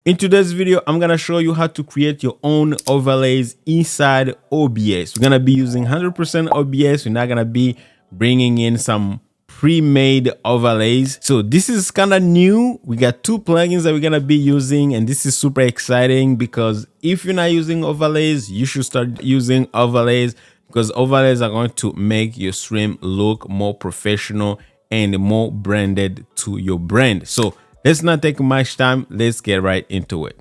In today's video, I'm gonna show you how to create your own overlays inside OBS. We're gonna be using 100% OBS. We're not gonna be bringing in some pre-made overlays. So this is kind of new. We got two plugins that we're gonna be using, and this is super exciting because if you're not using overlays, you should start using overlays, because overlays are going to make your stream look more professional and more branded to your brand. So let's not take much time. Let's get right into it.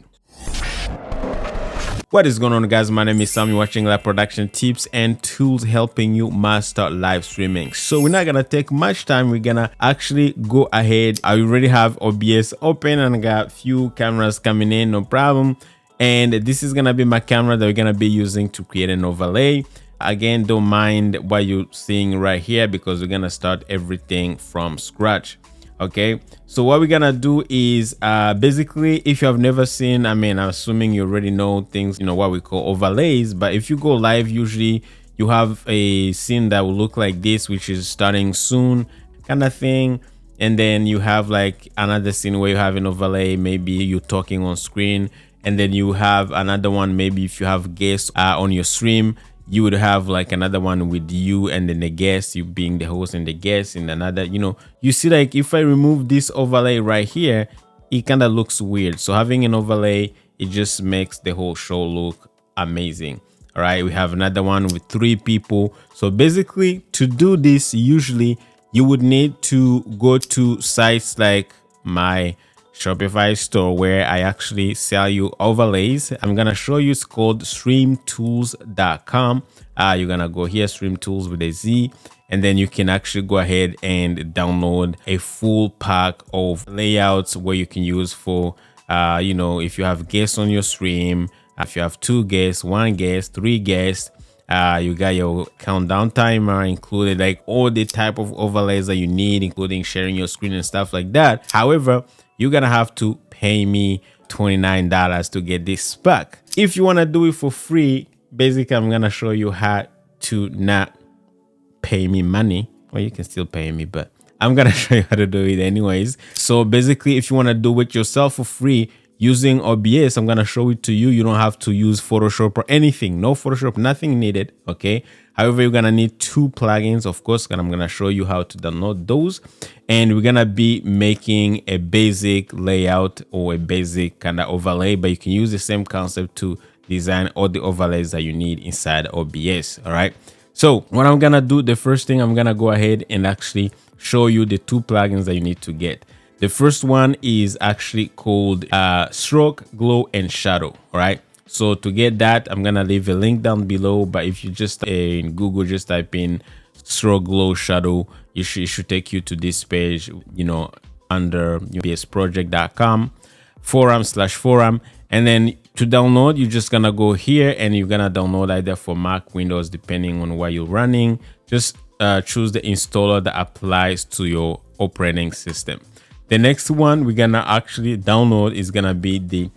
What is going on, guys? My name is Sam. You're watching live production tips and tools helping you master live streaming. So we're not gonna take much time. We're gonna actually go ahead. I already have OBS open and I got a few cameras coming in, no problem. And this is gonna be my camera that we're gonna be using to create an overlay. Again, don't mind what you're seeing right here because we're gonna start everything from scratch. Okay, so what we're gonna do is basically, if you have never seen, I'm assuming you already know things, what we call overlays. But if you go live, usually you have a scene that will look like this, which is starting soon kind of thing. And then you have like another scene where you have an overlay, maybe you're talking on screen. And then you have another one, maybe if you have guests on your stream, you would have like another one with you and then the guest, you being the host and the guest, and another, you see, like if I remove this overlay right here, it kind of looks weird. So having an overlay, it just makes the whole show look amazing. All right, we have another one with 3 people. So basically, to do this, usually you would need to go to sites like my Shopify store where I actually sell you overlays. I'm gonna show you. It's called streamtools.com. You're gonna go here, streamtools with a Z, and then you can actually go ahead and download a full pack of layouts where you can use for if you have guests on your stream, if you have 2 guests, 1 guest, 3 guests. You got your countdown timer included, like all the type of overlays that you need, including sharing your screen and stuff like that. However, you're gonna have to pay me $29 to get this pack. If you want to do it for free, basically I'm gonna show you how to not pay me money. Well, you can still pay me, but I'm gonna show you how to do it anyways. So basically, if you want to do it yourself for free using OBS, I'm gonna show it to you. You don't have to use Photoshop or anything. No Photoshop, nothing needed. Okay. However, you're gonna need 2 plugins, of course, and I'm gonna show you how to download those. And we're gonna be making a basic layout or a basic kind of overlay, but you can use the same concept to design all the overlays that you need inside OBS. All right. So what I'm gonna do, the first thing, I'm gonna go ahead and actually show you the 2 plugins that you need to get. The first one is actually called Strock, Glow, and Shadow. All right. So to get that, I'm gonna leave a link down below. But if you just in Google, just type in Strock, Glow, Shadow, it should take you to this page. Under bsproject.com /forum, and then to download, you're just gonna go here and you're gonna download either for Mac, Windows, depending on what you're running. Just choose the installer that applies to your operating system. The next one we're gonna actually download is gonna be the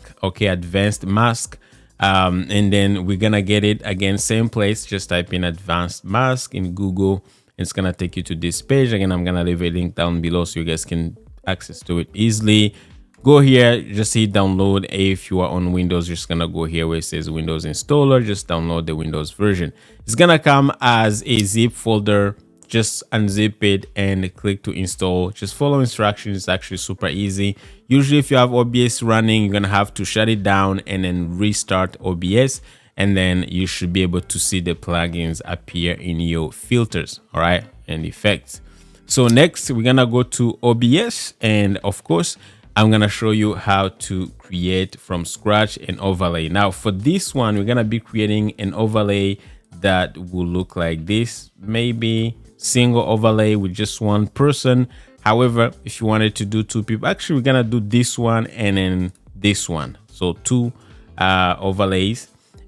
advanced mask. And then we're gonna get it again, same place. Just type in advanced mask in Google. It's gonna take you to this page. Again, I'm gonna leave a link down below so you guys can access to it easily. Go here, just hit download. If you are on Windows, you're just gonna go here where it says Windows installer, just download the Windows version. It's gonna come as a zip folder. Just unzip it and click to install. Just follow instructions. It's actually super easy. Usually if you have OBS running, you're gonna have to shut it down and then restart OBS, and then you should be able to see the plugins appear in your filters, all right, and effects. So next we're gonna go to OBS, and of course I'm gonna show you how to create from scratch an overlay. Now for this one, we're gonna be creating an overlay that will look like this, maybe single overlay with just 1 person. However, if you wanted to do 2 people, actually we're gonna do this one and then this one, so 2 overlays,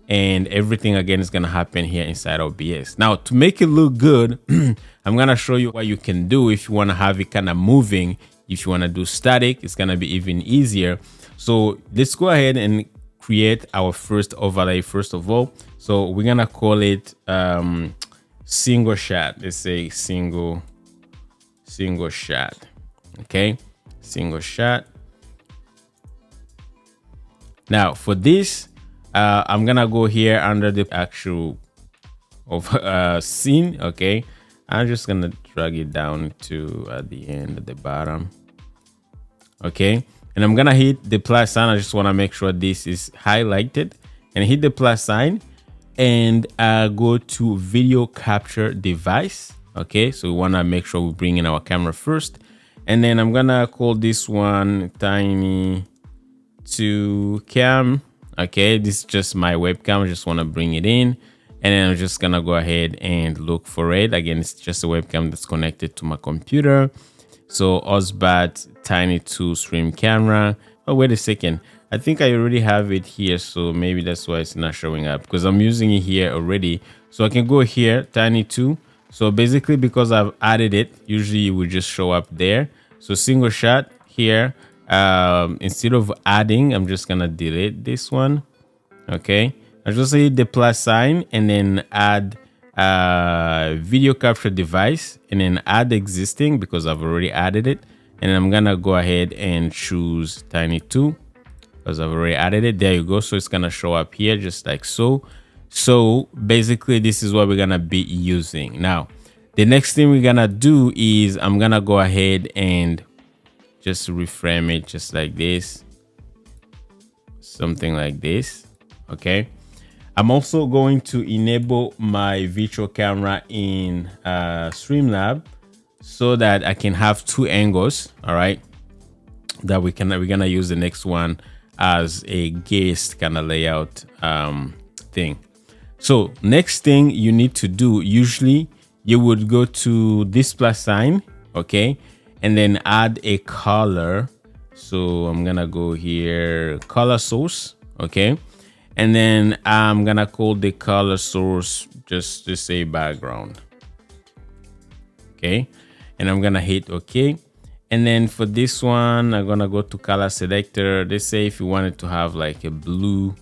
and everything again is gonna happen here inside OBS. Now to make it look good, I'm gonna show you what you can do if you want to have it kind of moving. If you want to do static, it's gonna be even easier. So let's go ahead and create our first overlay first of all. So we're gonna call it single shot. Let's say single shot. Okay, single shot. Now for this, I'm gonna go here under the actual of scene. Okay, I'm just gonna drag it down to at the end at the bottom. Okay, and I'm gonna hit the plus sign. I just want to make sure this is highlighted, and hit the plus sign, and go to video capture device. Okay, so we want to make sure we bring in our camera first, and then I'm gonna call this one Tiny 2 Cam. Okay, this is just my webcam. I just want to bring it in, and then I'm just gonna go ahead and look for it. Again, it's just a webcam that's connected to my computer. So Osbat Tiny 2 stream camera. Oh, wait a second. I think I already have it here, so maybe that's why it's not showing up, because I'm using it here already. So I can go here, Tiny 2. So basically, because I've added it, usually it would just show up there. So single shot here. Instead of adding, I'm just gonna delete this one. Okay, I just hit the plus sign and then add video capture device, and then add existing because I've already added it. And I'm gonna go ahead and choose Tiny 2 because I've already added it. There you go. So it's gonna show up here just like so. So basically, this is what we're gonna be using. Now, the next thing we're gonna do is I'm gonna go ahead and just reframe it just like this, something like this. Okay, I'm also going to enable my virtual camera in Streamlab so that I can have 2 angles. All right, that we're gonna use the next one as a guest kind of layout thing. So next thing you need to do, usually you would go to this plus sign, okay, and then add a color. So I'm gonna go here, color source, okay, and then I'm gonna call the color source just to say background. Okay, and I'm gonna hit OK. And then for this one, I'm gonna go to color selector. Let's say if you wanted to have like a blue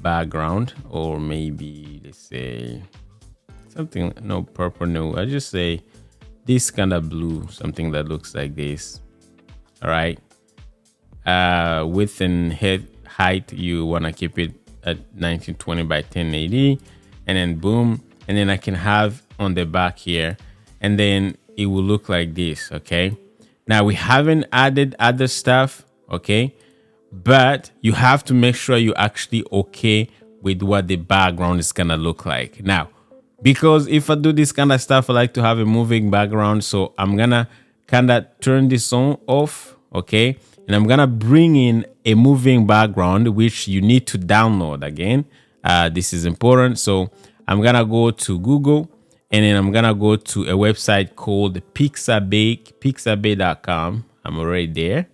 background, or maybe let's say something, no, purple, no, I just say this kind of blue, something that looks like this. All right, width and height, you want to keep it at 1920 by 1080, and then boom, and then I can have on the back here, and then it will look like this. Okay, now we haven't added other stuff, okay, but you have to make sure you actually okay with what the background is gonna look like. Now, because if I do this kind of stuff, I like to have a moving background, so I'm gonna kind of turn this on off, okay, and I'm gonna bring in a moving background, which you need to download. Again, this is important. So I'm gonna go to Google, and then I'm gonna go to a website called pixabay.com. I'm already there.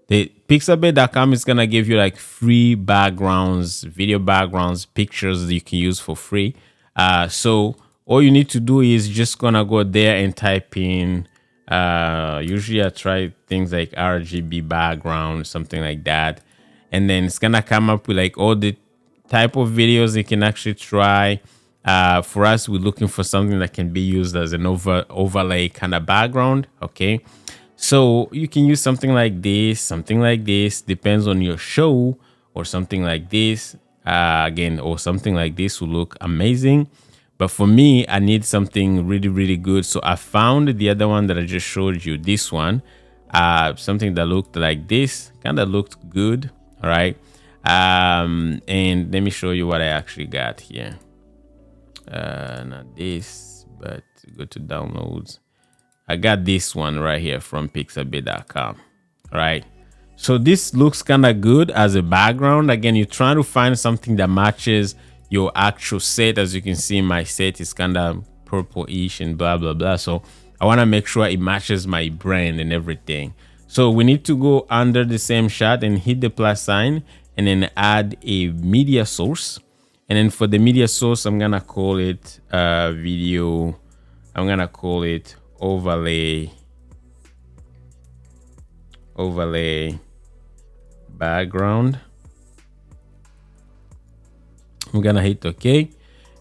The pixabay.com is gonna give you like free backgrounds, video backgrounds, pictures that you can use for free. So all you need to do is just gonna go there and type in, usually I try things like RGB background, something like that, and then it's gonna come up with like all the type of videos you can actually try. For us, we're looking for something that can be used as an overlay kind of background. Okay, so you can use something like this, depends on your show, or something like this, again, or something like this will look amazing. But for me, I need something really, really good. So I found the other one that I just showed you, this one, something that looked like this, kind of looked good. All right. And let me show you what I actually got here. Not this, but go to downloads. I got this one right here from pixabay.com. All right. So this looks kind of good as a background. Again, you're trying to find something that matches your actual set. As you can see, my set is kind of purple-ish and blah, blah, blah. So I want to make sure it matches my brand and everything. So we need to go under the same shot and hit the plus sign, and then add a media source. And then for the media source, I'm going to call it video. I'm going to call it overlay background. I'm gonna hit OK,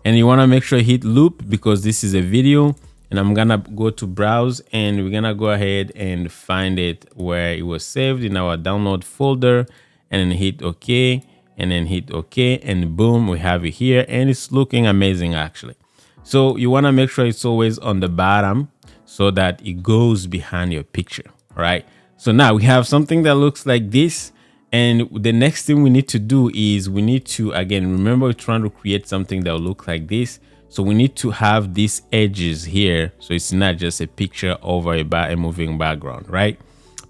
and you want to make sure hit loop because this is a video. And I'm gonna go to browse, and we're gonna go ahead and find it where it was saved in our download folder, and then hit OK. and then hit OK, and boom, we have it here, and it's looking amazing actually. So you want to make sure it's always on the bottom so that it goes behind your picture. All right. So now we have something that looks like this. And the next thing we need to do is we need to, again, remember we're trying to create something that will look like this. So we need to have these edges here. So it's not just a picture over a moving background, right?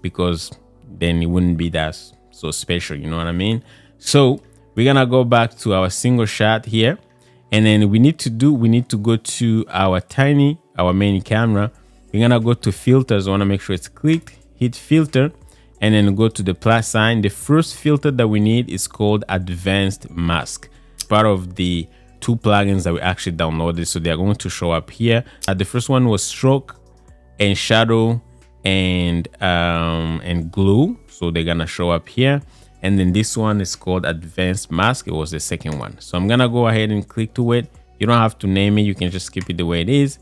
Because then it wouldn't be that so special, you know what I mean? So we're gonna go back to our single shot here. And then we need to go to our main camera. We're gonna go to filters. I want to make sure it's clicked, hit filter, and then go to the plus sign. The first filter that we need is called advanced mask. It's part of the 2 plugins that we actually downloaded, so they are going to show up here. The first one was stroke and shadow and glue, so they're gonna show up here. And then this one is called advanced mask. It was the second one. So I'm gonna go ahead and click to it. You don't have to name it, you can just keep it the way it is.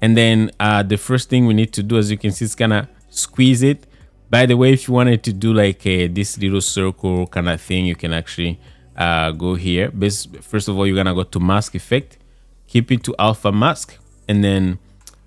And then the first thing we need to do, as you can see, is gonna squeeze it. By the way, if you wanted to do like this little circle kind of thing, you can actually go here. First of all, you're gonna go to mask effect, keep it to alpha mask, and then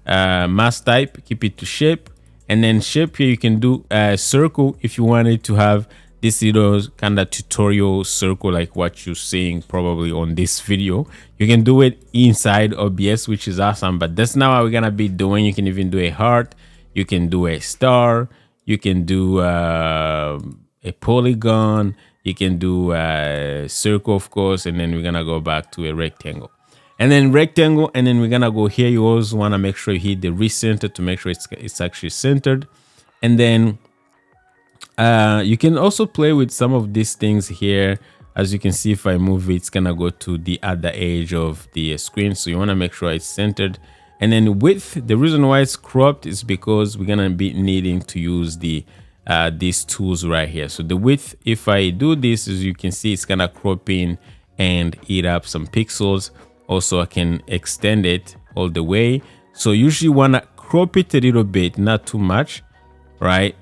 mask type, keep it to shape. And then shape here, you can do circle if you wanted to have this little kind of tutorial circle like what you're seeing probably on this video. You can do it inside OBS, which is awesome, but that's not what we're gonna be doing. You can even do a heart, you can do a star, you can do a polygon, you can do a circle, of course, and then we're gonna go back to a rectangle. And then rectangle, and then we're gonna go here. You always want to make sure you hit the recenter to make sure it's actually centered. And then you can also play with some of these things here. As you can see, if I move it, it's gonna go to the other edge of the screen, so you want to make sure it's centered. And then width, the reason why it's cropped is because we're gonna be needing to use these tools right here. So the width, if I do this, as you can see, it's gonna crop in and eat up some pixels. Also, I can extend it all the way. So usually want to crop it a little bit, not too much, right?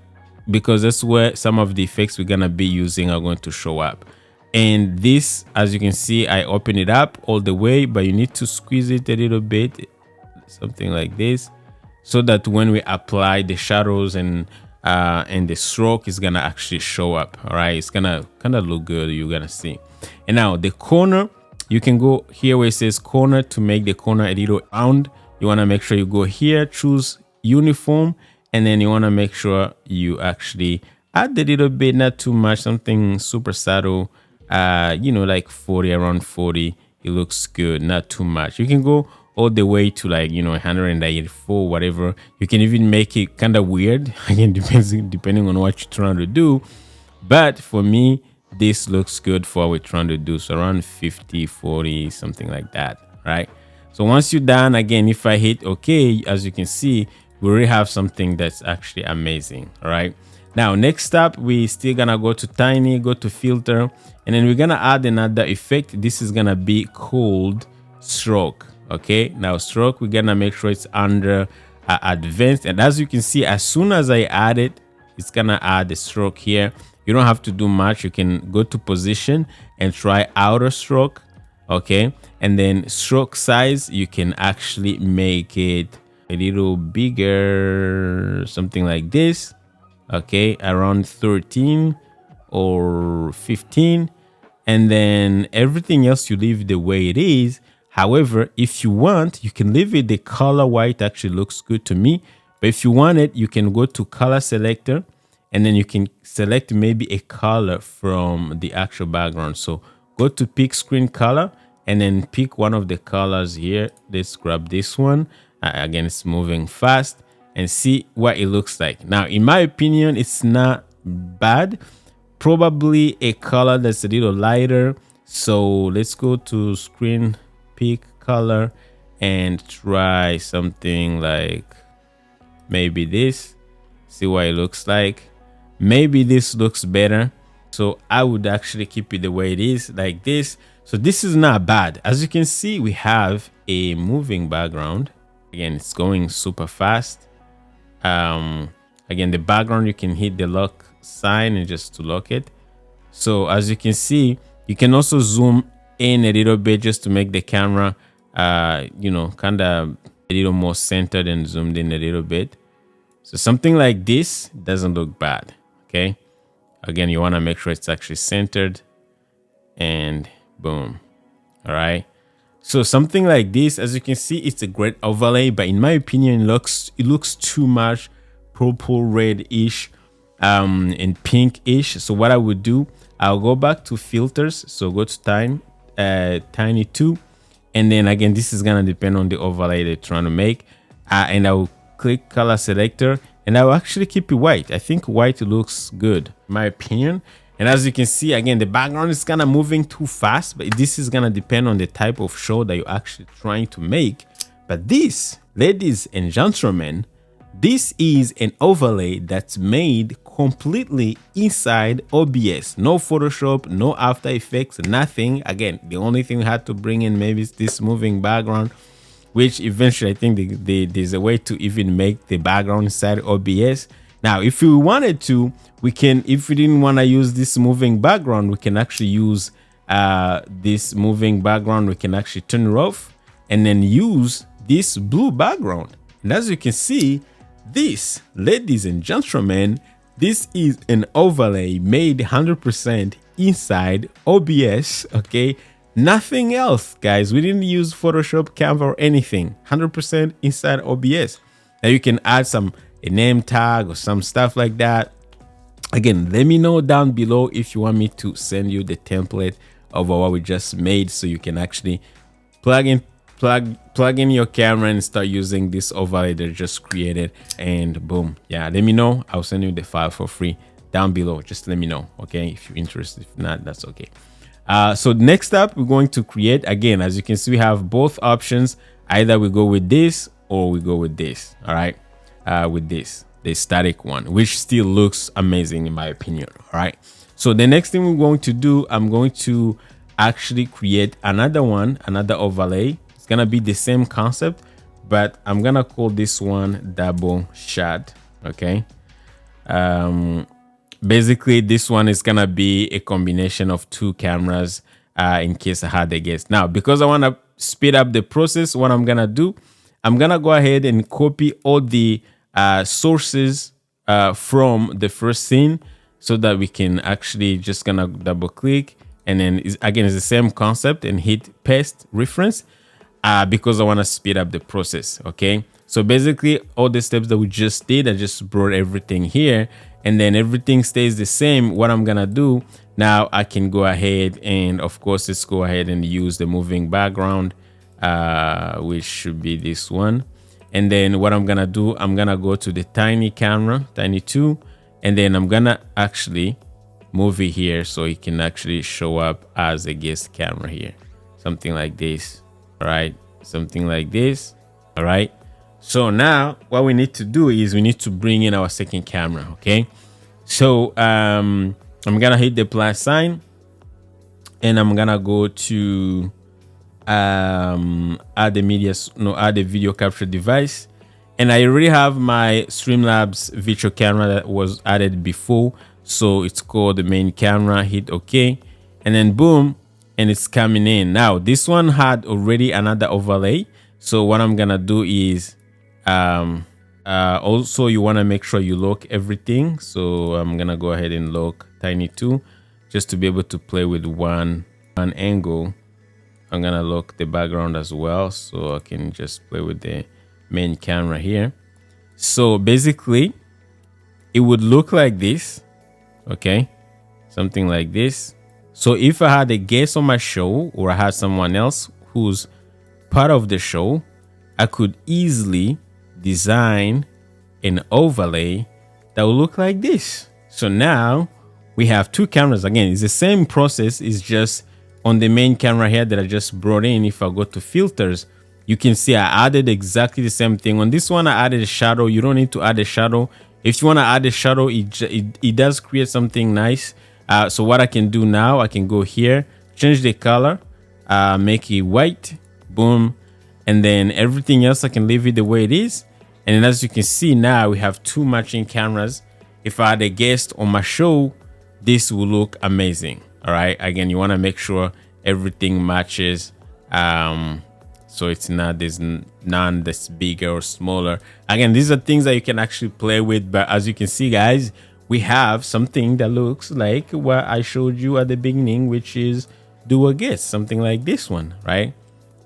Because that's where some of the effects we're gonna be using are going to show up. And this, as you can see, I open it up all the way, but you need to squeeze it a little bit, something like this, so that when we apply the shadows and the stroke is gonna actually show up. All right, it's gonna kind of look good. You're gonna see. And now the corner, you can go here where it says corner to make the corner a little round. You want to make sure you go here, choose uniform, and then you want to make sure you actually add a little bit, not too much, something super subtle, you know, like 40, around 40. It looks good, not too much. You can go all the way to like, you know, 184, whatever. You can even make it kind of weird. Again, depending on what you're trying to do. But for me, this looks good for what we're trying to do. So around 50, 40, something like that, right? So once you're done, again, if I hit OK, as you can see, we already have something that's actually amazing. All right. Now, next up, we still gonna go to tiny, go to filter, and then we're gonna add another effect. This is gonna be called stroke. Okay. Now, stroke, we're gonna make sure it's under advanced. And as you can see, as soon as I add it, it's gonna add the stroke here. You don't have to do much. You can go to position and try outer stroke. Okay. And then stroke size, you can actually make it a little bigger, something like this. Okay. Around 13 or 15. And then everything else you leave the way it is. However, if you want, you can leave it the color white. Actually looks good to me. But if you want it, you can go to color selector. And then you can select maybe a color from the actual background. So go to pick screen color and then pick one of the colors here. Let's grab this one. Again, it's moving fast and see what it looks like. Now, in my opinion, it's not bad. Probably a color that's a little lighter. So let's go to screen, pick color and try something like maybe this. See what it looks like. Maybe this looks better. So I would actually keep it the way it is, like this. So this is not bad. As you can see, we have a moving background. Again, it's going super fast. Again, the background, you can hit the lock sign and just to lock it. So as you can see, You can also zoom in a little bit just to make the camera, you know, kind of a little more centered and zoomed in a little bit. So something like this doesn't look bad. Okay. Again, you want to make sure it's actually centered, and boom. All right. So something like this, as you can see, it's a great overlay, but in my opinion, it looks too much purple, red-ish, and pink-ish. So what I would do, I'll go back to filters. So go to tiny 2, and then again, this is gonna depend on the overlay they're trying to make. And I will click color selector, and I will actually keep it white. I think white looks good, in my opinion. And as you can see, again, the background is kind of moving too fast, but this is going to depend on the type of show that you're actually trying to make. But this, ladies and gentlemen, this is an overlay that's made completely inside OBS. No Photoshop, no After Effects, nothing. Again, the only thing we had to bring in maybe is this moving background, which eventually I think there's a way to even make the background inside OBS. Now, if we wanted to, we can, if we didn't want to use this moving background, we can actually use this moving background. We can actually turn it off and then use this blue background. And as you can see, this, ladies and gentlemen, this is an overlay made 100% inside OBS, okay? Nothing else, guys. We didn't use Photoshop, Canva, or anything. 100% inside OBS. Now you can add a name tag or some stuff like that. Again, let me know down below if you want me to send you the template of what we just made, so you can actually plug in your camera and start using this overlay that just created, and boom. Yeah, let me know. I'll send you the file for free down below. Just let me know, okay, if you're interested. If not, that's okay. So next up, we're going to create, again, as you can see, we have both options. Either we go with this or we go with this. All right, with this, the static one, which still looks amazing in my opinion. All right, so the next thing we're going to do, I'm going to actually create another one, another overlay. It's gonna be the same concept, but I'm gonna call this one double shot. Okay, basically this one is gonna be a combination of two cameras, in case I had a guess. Now, because I want to speed up the process, what I'm gonna do, I'm gonna go ahead and copy all the sources from the first scene, so that we can actually just gonna double click, and then again, it's the same concept, and hit paste reference, because I want to speed up the process. Okay, so basically all the steps that we just did, I just brought everything here, and then everything stays the same. What I'm gonna do now, I can go ahead and, of course, let's go ahead and use the moving background, which should be this one. And then what I'm gonna do, I'm gonna go to the tiny camera, tiny 2, and then I'm gonna actually move it here so it can actually show up as a guest camera here, something like this. All right, something like this. All right, so now what we need to do is we need to bring in our second camera. Okay, so I'm gonna hit the plus sign, and I'm gonna go to add the video capture device, and I already have my Streamlabs virtual camera that was added before, so it's called the main camera. Hit OK, and then boom, and it's coming in. Now this one had already another overlay, so what I'm gonna do is also you want to make sure you lock everything. So I'm gonna go ahead and lock tiny 2 just to be able to play with one angle. I'm gonna lock the background as well, so I can just play with the main camera here. So basically it would look like this. Okay, something like this. So if I had a guest on my show, or I had someone else who's part of the show, I could easily design an overlay that will look like this. So now we have two cameras. Again, it's the same process, it's just on the main camera here that I just brought in. If I go to filters, you can see I added exactly the same thing. On this one, I added a shadow. You don't need to add a shadow. If you want to add a shadow, it does create something nice. So what I can do now, I can go here, change the color, make it white, boom, and then everything else I can leave it the way it is. And then as you can see now, we have two matching cameras. If I had a guest on my show, this will look amazing. All right, again, you want to make sure everything matches, so it's not, there's none that's bigger or smaller. Again, these are things that you can actually play with, but as you can see, guys, we have something that looks like what I showed you at the beginning, which is do a guess, something like this one, right?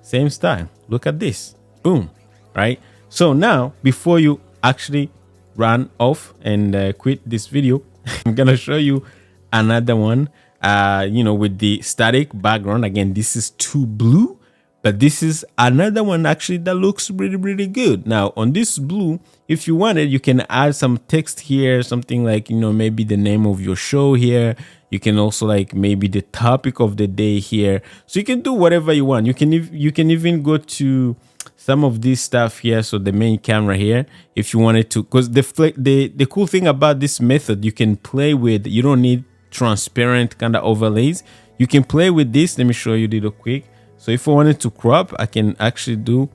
Same style. Look at this. Boom. Right? So now, before you actually run off and quit this video, I'm gonna show you another one, you know, with the static background. Again, this is too blue, but this is another one actually that looks really good. Now on this blue, if you wanted, you can add some text here, something like, you know, maybe the name of your show here. You can also like maybe the topic of the day here. So you can do whatever you want. You can even go to some of this stuff here. So the main camera here, if you wanted to, because the cool thing about this method, you can play with, you don't need transparent kind of overlays. You can play with this. Let me show you real quick. So if I wanted to crop, I can actually do,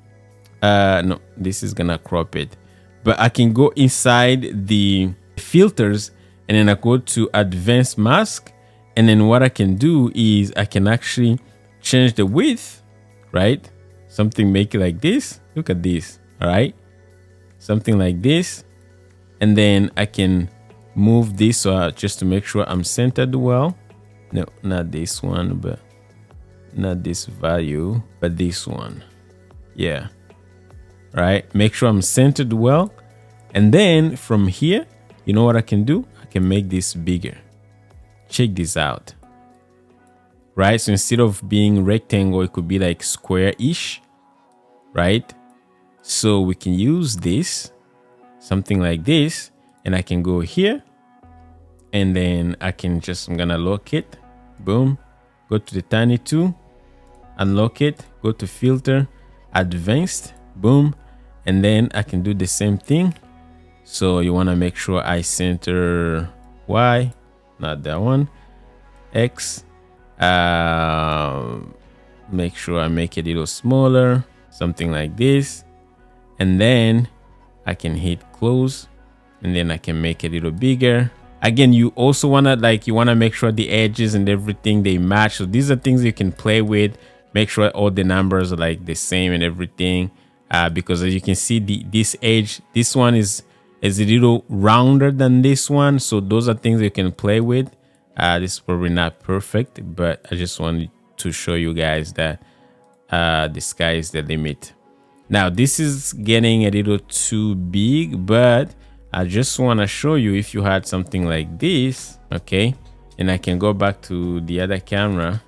no, this is gonna crop it, but I can go inside the filters and then I go to advanced mask. And then what I can do is I can actually change the width, right? Something, make it like this. Look at this. All right. Something like this. And then I can move this so just to make sure I'm centered well. No, not this one, but not this value, but this one. Yeah. Right. Make sure I'm centered well. And then from here, you know what I can do? I can make this bigger. Check this out. Right. So instead of being rectangle, it could be like square-ish. Right. So we can use this, something like this, and I can go here. And then I can just, I'm gonna lock it. Boom. Go to the tiny tool. Unlock it, go to filter, advanced, boom, and then I can do the same thing. So you want to make sure I center Y, not that one, X, make sure I make it a little smaller, something like this, and then I can hit close, and then I can make it a little bigger. Again, you also want to make sure the edges and everything, they match. So these are things you can play with. Make sure all the numbers are like the same and everything, because as you can see, this edge, this one is a little rounder than this one. So those are things you can play with. This is probably not perfect, but I just wanted to show you guys that the sky is the limit. Now this is getting a little too big, but I just want to show you if you had something like this, okay? And I can go back to the other camera.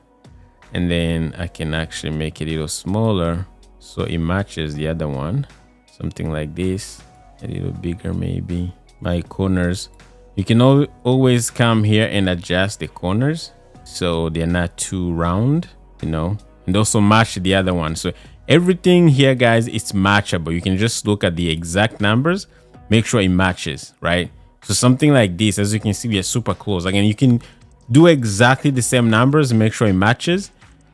And then I can actually make it a little smaller so it matches the other one. Something like this, a little bigger maybe. My corners, you can always come here and adjust the corners so they're not too round, you know, and also match the other one. So everything here, guys, it's matchable. You can just look at the exact numbers, make sure it matches, right? So something like this, as you can see, we are super close. Again, you can do exactly the same numbers and make sure it matches.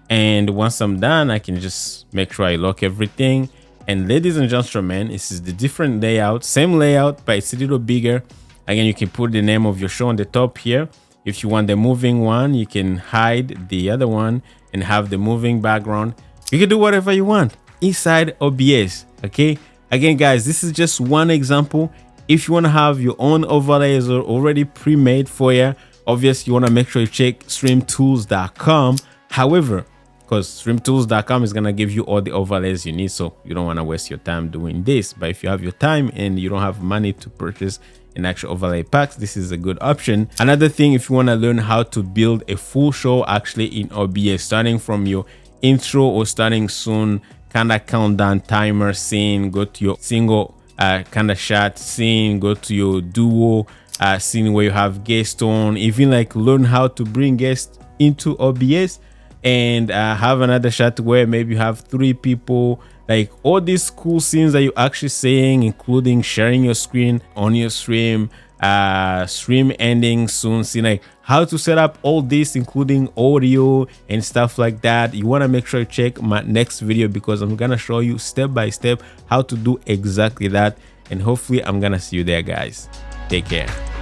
And once I'm done, I can just make sure I lock everything. And ladies and gentlemen, this is the different layout, same layout, but it's a little bigger. Again, you can put the name of your show on the top here. If you want the moving one, you can hide the other one and have the moving background. You can do whatever you want inside OBS. Okay. Again, guys, this is just one example. If you want to have your own overlays or already pre-made for you, obviously you want to make sure you check streamtools.com. However, because streamtools.com is going to give you all the overlays you need, so you don't want to waste your time doing this. But if you have your time and you don't have money to purchase an actual overlay packs, this is a good option. Another thing, if you want to learn how to build a full show actually in OBS, starting from your intro or starting soon, kind of countdown timer scene, go to your single kind of shot scene, go to your duo scene where you have guests on, even like learn how to bring guests into OBS, and have another shot where maybe you have 3 people, like all these cool scenes that you're actually saying, including sharing your screen on your stream, stream ending soon, see like how to set up all this, including audio and stuff like that. You want to make sure you check my next video, because I'm gonna show you step by step how to do exactly that, and hopefully I'm gonna see you there, guys. Take care.